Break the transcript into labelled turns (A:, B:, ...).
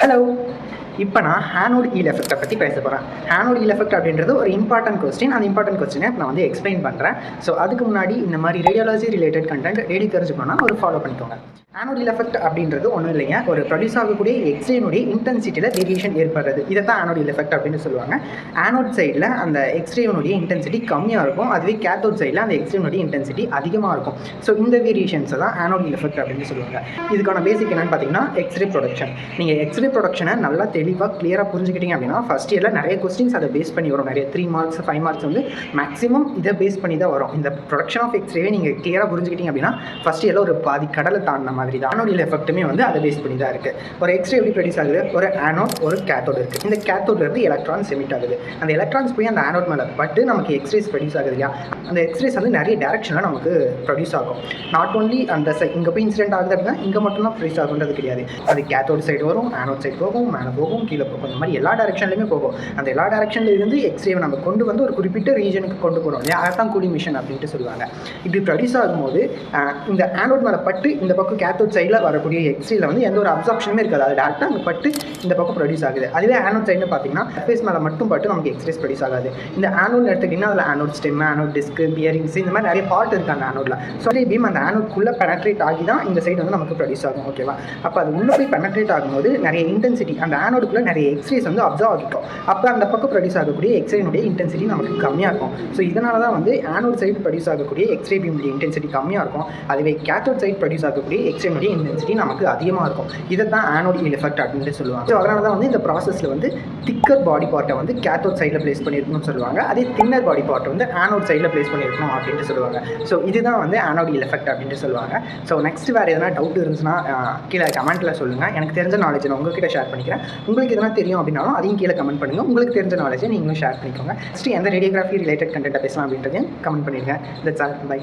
A: Hello. இப்போ நான் ஹேனோட் eel எஃபெக்ட்டை பற்றி பேச போகிறேன். ஹேனோட் ஈல் எஃபெக்ட் அப்படின்றது ஒரு இம்பார்ட்டன்ட் கொஸ்டின். அந்த இம்பார்ட்டன்ட் கொஸ்டினை நான் வந்து எக்ஸ்பிளைன் பண்ணுறேன். ஸோ அதுக்கு முன்னாடி இந்த மாதிரி ரேடியாலஜி ரிலேட்டட் கண்டென்ட் டெய்லி தெரிஞ்சுக்கணும்னா ஒரு ஃபாலோ பண்ணிக்கோங்க. ஹேனோட் ஈல் எஃபெக்ட் அப்படின்றது ஒன்றும் இல்லைங்க, ஒரு ப்ரொடியூஸ் ஆகக்கூடிய எக்ஸ்ரேனுடைய இன்டென்சிட்டியில் வேரியேஷன் ஏற்படுறது. இதை தான் ஹேனோட் ஈல் எஃபெக்ட் அப்படின்னு சொல்லுவாங்க. ஆனோட் சைடில் அந்த எக்ஸ்ரேனுடைய இன்டென்சிட்டி கம்மியாக இருக்கும், அதுவே கேத்தோட் சைடில் அந்த எக்ஸ்ரேனுடைய இன்டென்சிட்டி அதிகமாக இருக்கும். ஸோ இந்த வேரியேஷன்ஸை தான் ஹேனோட் ஈல் எஃபெக்ட் அப்படின்னு சொல்லுவாங்க. இதுக்கான பேசிக் என்னென்னு பார்த்தீங்கன்னா எக்ஸ்ரே ப்ரொடக்ஷன். நீங்கள் எக்ஸ்ரே ப்ரொடக்ஷனை நல்லா தெளிவாக கிளியராக புரிஞ்சுக்கிட்டீங்க அப்படின்னா ஃபஸ்ட் இயரில் நிறைய கொஸ்டின்ஸ் அதை பேஸ் பண்ணி வரும். நிறைய 3 மார்க்ஸ் 5 மார்க்ஸ் வந்து மேக்ஸிமம் இதை பேஸ் பண்ணி தான் வரும். இந்த ப்ரொடக்ஷன் ஆஃப் எக்ஸ்ரேவே நீங்கள் கிளியராக புரிஞ்சுக்கிட்டீங்க அப்படின்னா ஃபஸ்ட் இயரில் ஒரு பாதி கடலை தாண்டின மாதிரி தான். ஹேனோட் ஈல் எஃபெக்ட்டுமே வந்து அதை பேஸ் பண்ணி தான் இருக்குது. ஒரு எக்ஸ்ரே எப்படி ப்ரொடியூஸ் ஆகுது? ஒரு ஆனோட் ஒரு கேத்தோடு இருக்குது. இந்த கேத்தோட்லேருந்து எலக்ட்ரான்ஸ் எமிட் ஆகுது. அந்த எலக்ட்ரான்ஸ் போய் அந்த ஆனோட் மேலே பட்டு நமக்கு எக்ஸ்ரேஸ் ப்ரொடியூஸ் ஆகுது இல்லையா? அந்த எக்ஸ்ரேஸ் வந்து நிறைய டேரக்ஷனில் நமக்கு ப்ரொடியூஸ் ஆகும். நாட் ஓன்லி அந்த இங்கே போய் இன்சிடென்ட் ஆகுது அப்படின்னா இங்கே மட்டும் தான் ப்ரொடியூஸ் ஆகுன்றது கிடையாது. அது கேத்தோட் சைடு வரும், ஆனோட் சைடு போகும், மேலே போகும், கீழே போகும். இந்த மாதிரி எல்லா டேரக்ஷன்லையுமே போகும். அந்த எல்லா டேரக்ஷனில் இருந்து எக்ஸ்ரேவை நம்ம கொண்டு வந்து ஒரு குறிப்பிட்ட ரீஜனுக்கு கொண்டு போகிறோம் இல்லையா? அதான் கூலிங் மிஷன் அப்படின்ட்டு சொல்லுவாங்க. இப்படி ப்ரொடியூஸ் ஆகும்போது இந்த ஆனோட் மேலே பட்டு இந்த பக்கம் கேத்தோட் சைடில் வரக்கூடிய எக்ஸ்ரேல வந்து எந்த ஒரு அப்சார்ப்ஷனுமே இருக்காது. அது டேரெக்டாக அங்கே பட்டு இந்த பக்கம் ப்ரொடியூஸ் ஆகுது. அதுவே ஆனோட் சைடுன்னு பார்த்தீங்கன்னா சர்ஃபேஸ் மேலே மட்டும் பட்டு நமக்கு எக்ஸ்ரேஸ் ப்ரொடியூஸ் ஆகாது. இந்த ஆனோட் எடுத்துக்கிட்டிங்கன்னா அதில் anode stem, anode disk, bearings, இந்த மாதிரி நிறைய பார்ட் இருக்குது அந்த ஆனோடில். ஸோ அதே பீம் அந்த ஆனோட்குள்ளே பெனட்ரேட் ஆகி தான் இந்த சைடு வந்து நமக்கு ப்ரொடியூஸ் ஆகும். ஓகேவா? அப்போ அது உள்ளே போய் பெனட்ரேட் ஆகும்போது நிறைய இன்டென்சிட்டி அந்த ஆனோடுக்குள்ளே நிறைய எக்ஸ்ரேஸ் வந்து அப்சர்வ் ஆகிக்கும். அப்போ அந்த பக்கம் ப்ரொடியூஸ் ஆகக்கூடிய எக்ஸ்ரேனுடைய இன்டென்சிட்டி நமக்கு கம்மியாக இருக்கும். ஸோ இதனால தான் வந்து ஆனோட் சைடு ப்ரொடியூஸ் ஆகக்கூடிய எக்ஸ்ரே பீமுடைய இன்டென்சிட்டி கம்மியாக இருக்கும். அதுவே கேத்தோட் சைடு ப்ரொடியூஸ் ஆகக்கூடிய எக்ஸ்ரேனுடைய இன்டென்சிட்டி நமக்கு அதிகமாக இருக்கும். இதை தான் ஆனோட் ஈல் எஃபெக்ட் அப்படின்னு சொல்லுவாங்க. ஸோ அதனால தான் வந்து இந்த ப்ராசஸில் வந்து திக்கர் பாடி பார்ட்டை வந்து கேத்தோட் சைடில் பிளேஸ் பண்ணியிருக்கணும்னு சொல்லுவாங்க. அதே தின்னர் பாடி பார்ட்டை வந்து ஆனோட் சைடில் பிளேஸ் பண்ணியிருக்கணும் அப்படின்ட்டு சொல்லுவாங்க. ஸோ இதுதான் வந்து ஆனோட் ஈல் எஃபெக்ட் அப்படின்ட்டு சொல்லுவாங்க. ஸோ நெக்ஸ்ட் வேறு எதனா டவுட் இருந்துச்சுன்னா கீழே கமெண்ட்டில் சொல்லுங்கள். எனக்கு தெரிஞ்ச நாலேஜ் நான் உங்கள்கிட்ட ஷேர் பண்ணிக்கிறேன். உங்களுக்கு எதனா தெரியும் அப்படின்னாலும் அதையும் கீழே கமெண்ட் பண்ணுங்கள். உங்களுக்கு தெரிஞ்ச நாலேஜை நீங்களும் ஷேர் பண்ணிக்கோங்க. நெக்ஸ்ட் எந்த ரேடியோகிராஃபி ரிலேட்டட் கண்டென்ட்டை பேசலாம் அப்படின்றதையும் கமெண்ட் பண்ணிடுங்க. That's all. பை.